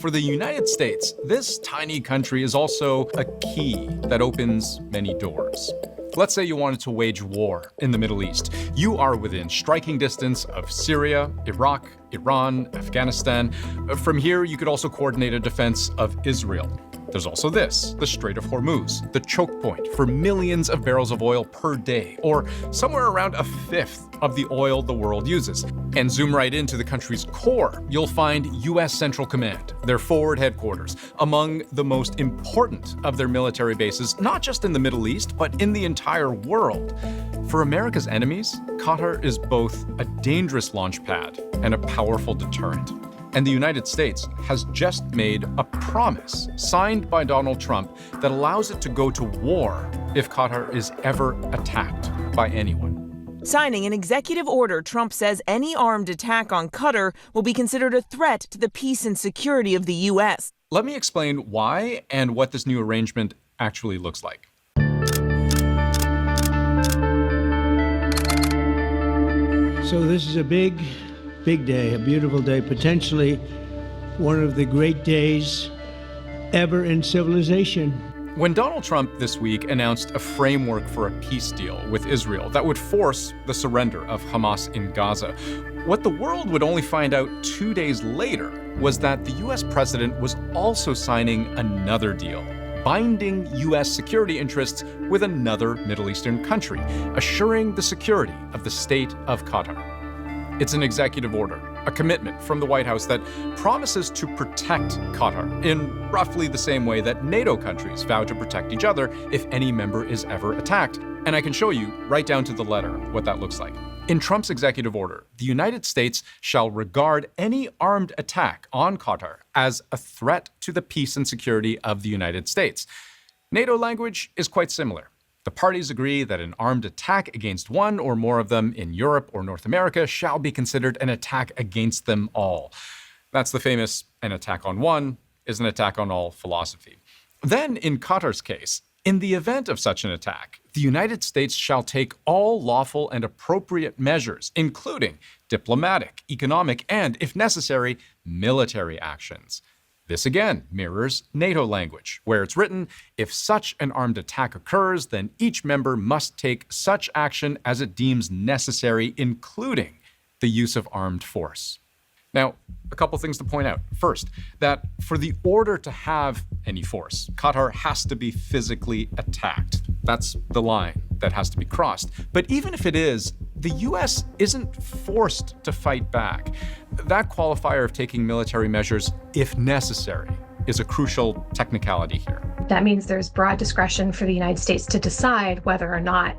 for the United States, this tiny country is also a key that opens many doors. Let's say you wanted to wage war in the Middle East. You are within striking distance of Syria, Iraq, Iran, Afghanistan. From here, you could also coordinate a defense of Israel. There's also this, the Strait of Hormuz, the choke point for millions of barrels of oil per day, or somewhere around a fifth of the oil the world uses. And zoom right into the country's core, you'll find U.S. Central Command, their forward headquarters, among the most important of their military bases, not just in the Middle East, but in the entire world. For America's enemies, Qatar is both a dangerous launch pad and a powerful deterrent. And the United States has just made a promise signed by Donald Trump that allows it to go to war if Qatar is ever attacked by anyone. Signing an executive order, Trump says any armed attack on Qatar will be considered a threat to the peace and security of the U.S. Let me explain why and what this new arrangement actually looks like. So this is a big day, a beautiful day, potentially one of the great days ever in civilization. When Donald Trump this week announced a framework for a peace deal with Israel that would force the surrender of Hamas in Gaza, what the world would only find out 2 days later was that the U.S. president was also signing another deal, binding U.S. security interests with another Middle Eastern country, assuring the security of the state of Qatar. It's an executive order, a commitment from the White House that promises to protect Qatar in roughly the same way that NATO countries vow to protect each other if any member is ever attacked. And I can show you, right down to the letter, what that looks like. In Trump's executive order, the United States shall regard any armed attack on Qatar as a threat to the peace and security of the United States. NATO language is quite similar. The parties agree that an armed attack against one or more of them in Europe or North America shall be considered an attack against them all. That's the famous "an attack on one is an attack on all" philosophy. Then, in Qatar's case, in the event of such an attack, the United States shall take all lawful and appropriate measures, including diplomatic, economic, and, if necessary, military actions. This again mirrors NATO language, where it's written, if such an armed attack occurs, then each member must take such action as it deems necessary, including the use of armed force. Now, a couple things to point out. First, that for the order to have any force, Qatar has to be physically attacked. That's the line that has to be crossed. But even if it is, the U.S. isn't forced to fight back. That qualifier of taking military measures, if necessary, is a crucial technicality here. That means there's broad discretion for the United States to decide whether or not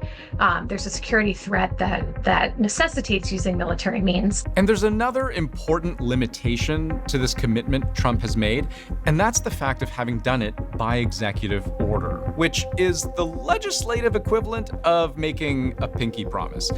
there's a security threat that necessitates using military means. And there's another important limitation to this commitment Trump has made, and that's the fact of having done it by executive order, which is the legislative equivalent of making a pinky promise.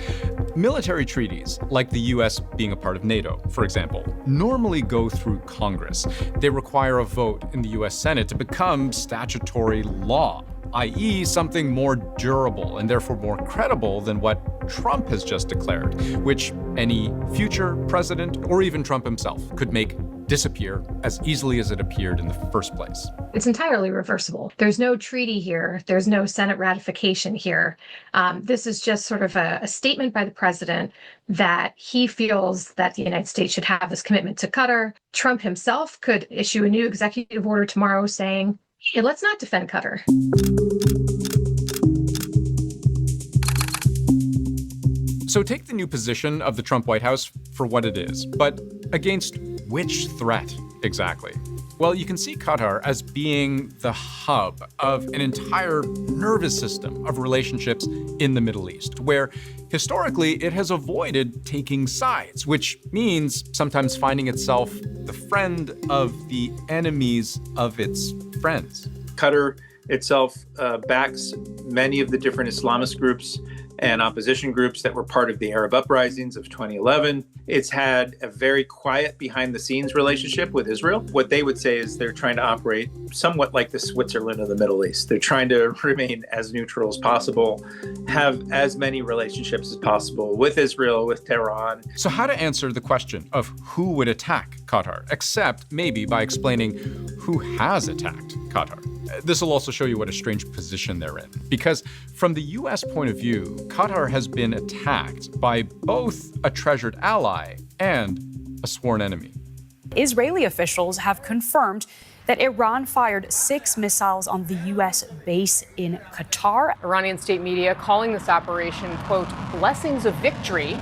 Military treaties, like the U.S. being a part of NATO, for example, normally go through Congress. They require a vote in the U.S. Senate to become statutory law, i.e. something more durable and therefore more credible than what Trump has just declared, which any future president or even Trump himself could make disappear as easily as it appeared in the first place. It's entirely reversible. There's no treaty here. There's no Senate ratification here. This is just sort of a statement by the president that he feels that the United States should have this commitment to Qatar. Trump himself could issue a new executive order tomorrow saying, hey, let's not defend Qatar. So take the new position of the Trump White House for what it is, but against which threat exactly? Well, you can see Qatar as being the hub of an entire nervous system of relationships in the Middle East, where historically it has avoided taking sides, which means sometimes finding itself the friend of the enemies of its friends. Qatar itself backs many of the different Islamist groups and opposition groups that were part of the Arab uprisings of 2011. It's had a very quiet behind-the-scenes relationship with Israel. What they would say is they're trying to operate somewhat like the Switzerland of the Middle East. They're trying to remain as neutral as possible, have as many relationships as possible with Israel, with Tehran. So how to answer the question of who would attack Qatar, except maybe by explaining who has attacked Qatar. This will also show you what a strange position they're in, because from the U.S. point of view, Qatar has been attacked by both a treasured ally and a sworn enemy. Israeli officials have confirmed that Iran fired 6 missiles on the U.S. base in Qatar. Iranian state media calling this operation, quote, blessings of victory.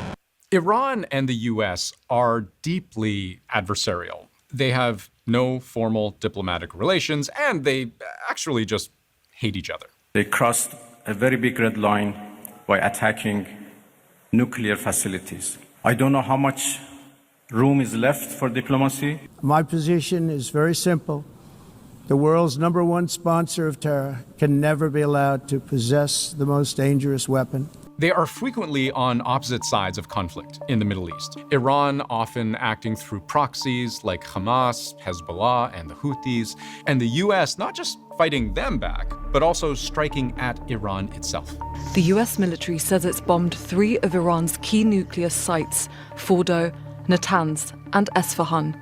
Iran and the U.S. are deeply adversarial. They have no formal diplomatic relations, and they actually just hate each other. They crossed a very big red line by attacking nuclear facilities. I don't know how much room is left for diplomacy. My position is very simple. The world's #1 sponsor of terror can never be allowed to possess the most dangerous weapon. They are frequently on opposite sides of conflict in the Middle East. Iran often acting through proxies like Hamas, Hezbollah, and the Houthis, and the U.S. not just fighting them back, but also striking at Iran itself. The U.S. military says it's bombed 3 of Iran's key nuclear sites, Fordo, Natanz, and Esfahan.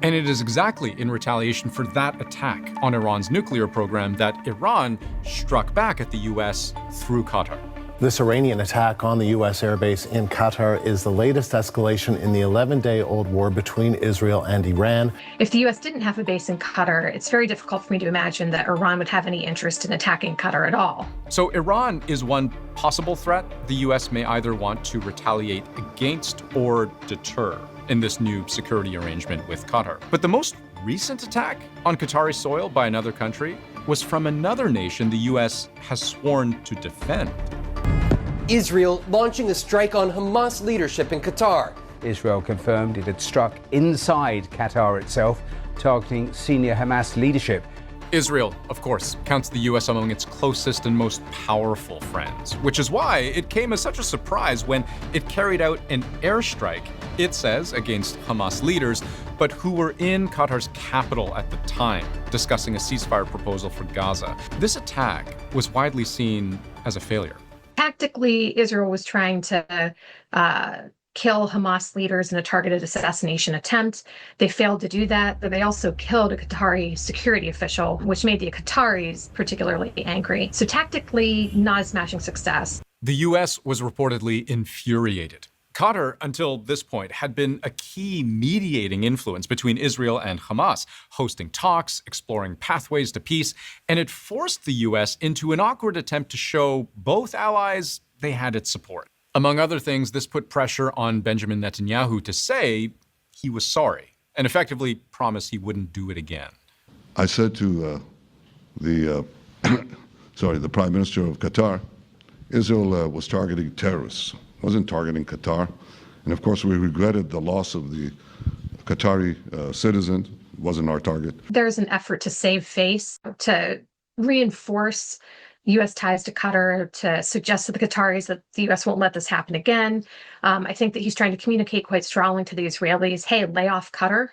And it is exactly in retaliation for that attack on Iran's nuclear program that Iran struck back at the U.S. through Qatar. This Iranian attack on the U.S. airbase in Qatar is the latest escalation in the 11-day-old war between Israel and Iran. If the U.S. didn't have a base in Qatar, it's very difficult for me to imagine that Iran would have any interest in attacking Qatar at all. So Iran is one possible threat the U.S. may either want to retaliate against or deter in this new security arrangement with Qatar. But the most recent attack on Qatari soil by another country was from another nation the U.S. has sworn to defend. Israel launching a strike on Hamas leadership in Qatar. Israel confirmed it had struck inside Qatar itself, targeting senior Hamas leadership. Israel, of course, counts the U.S. among its closest and most powerful friends, which is why it came as such a surprise when it carried out an airstrike, it says, against Hamas leaders, but who were in Qatar's capital at the time, discussing a ceasefire proposal for Gaza. This attack was widely seen as a failure. Tactically, Israel was trying to kill Hamas leaders in a targeted assassination attempt. They failed to do that, but they also killed a Qatari security official, which made the Qataris particularly angry. So tactically, not a smashing success. The U.S. was reportedly infuriated. Qatar, until this point, had been a key mediating influence between Israel and Hamas, hosting talks, exploring pathways to peace, and it forced the U.S. into an awkward attempt to show both allies they had its support. Among other things, this put pressure on Benjamin Netanyahu to say he was sorry and effectively promise he wouldn't do it again. I said to the Prime Minister of Qatar, Israel was targeting terrorists. Wasn't targeting Qatar. And of course, we regretted the loss of the Qatari citizen. It wasn't our target. There's an effort to save face, to reinforce U.S. ties to Qatar, to suggest to the Qataris that the U.S. won't let this happen again. I think that he's trying to communicate quite strongly to the Israelis, hey, lay off Qatar.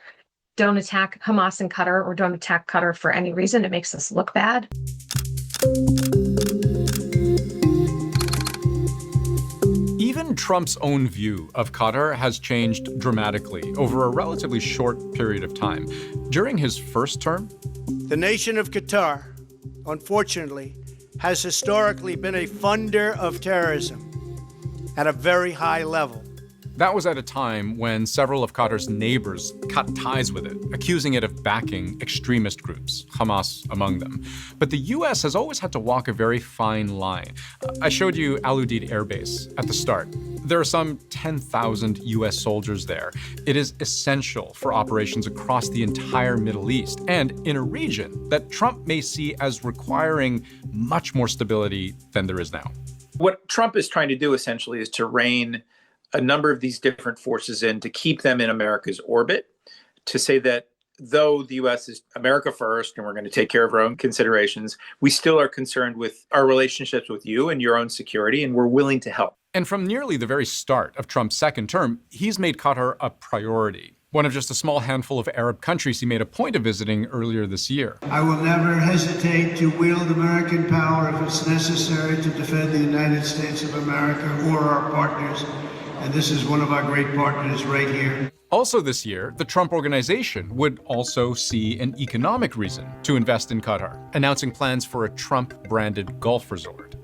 Don't attack Hamas in Qatar, or don't attack Qatar for any reason. It makes us look bad. Even Trump's own view of Qatar has changed dramatically over a relatively short period of time. During his first term, The nation of Qatar, unfortunately, has historically been a funder of terrorism at a very high level. that was at a time when several of Qatar's neighbors cut ties with it, accusing it of backing extremist groups, Hamas among them. But the U.S. has always had to walk a very fine line. I showed you Al Udeid Air Base at the start. There are some 10,000 U.S. soldiers there. It is essential for operations across the entire Middle East and in a region that Trump may see as requiring much more stability than there is now. What Trump is trying to do essentially is to rein a number of these different forces in, to keep them in America's orbit, to say that though the U.S. is America first and we're going to take care of our own considerations, we still are concerned with our relationships with you and your own security, and we're willing to help. And from nearly the very start of Trump's second term, he's made Qatar a priority. One of just a small handful of Arab countries he made a point of visiting earlier this year. I will never hesitate to wield American power if it's necessary to defend the United States of America or our partners. And this is one of our great partners right here. Also this year, the Trump Organization would also see an economic reason to invest in Qatar, announcing plans for a Trump-branded golf resort.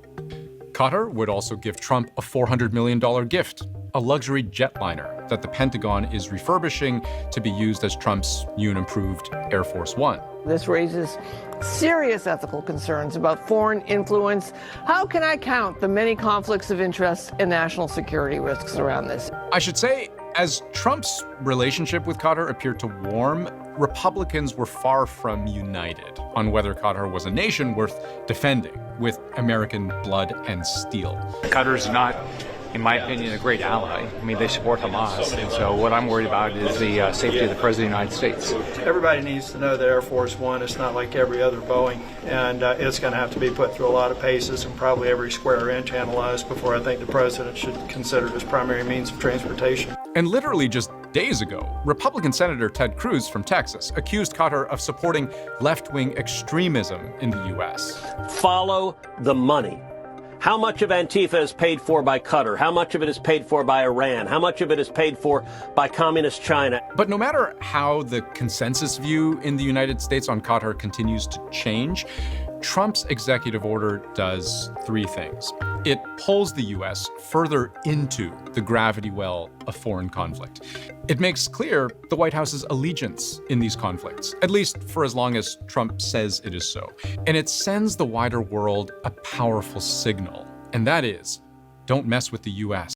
Qatar would also give Trump a $400 million gift, a luxury jetliner that the Pentagon is refurbishing to be used as Trump's new and improved Air Force One. This raises serious ethical concerns about foreign influence. How can I count the many conflicts of interest and national security risks around this? I should say, as Trump's relationship with Qatar appeared to warm, Republicans were far from united on whether Qatar was a nation worth defending with American blood and steel. Qatar's not, in my opinion, a great ally. I mean, they support Hamas, and so what I'm worried about is the safety of the President of the United States. Everybody needs to know that Air Force One is not like every other Boeing, and it's going to have to be put through a lot of paces and probably every square inch analyzed before I think the President should consider it as primary means of transportation. And literally just days ago, Republican Senator Ted Cruz from Texas accused Qatar of supporting left-wing extremism in the U.S. Follow the money. How much of Antifa is paid for by Qatar? How much of it is paid for by Iran? How much of it is paid for by communist China? But no matter how the consensus view in the United States on Qatar continues to change, Trump's executive order does three things. It pulls the U.S. further into the gravity well of foreign conflict. It makes clear the White House's allegiance in these conflicts, at least for as long as Trump says it is so. And it sends the wider world a powerful signal, and that is, don't mess with the U.S.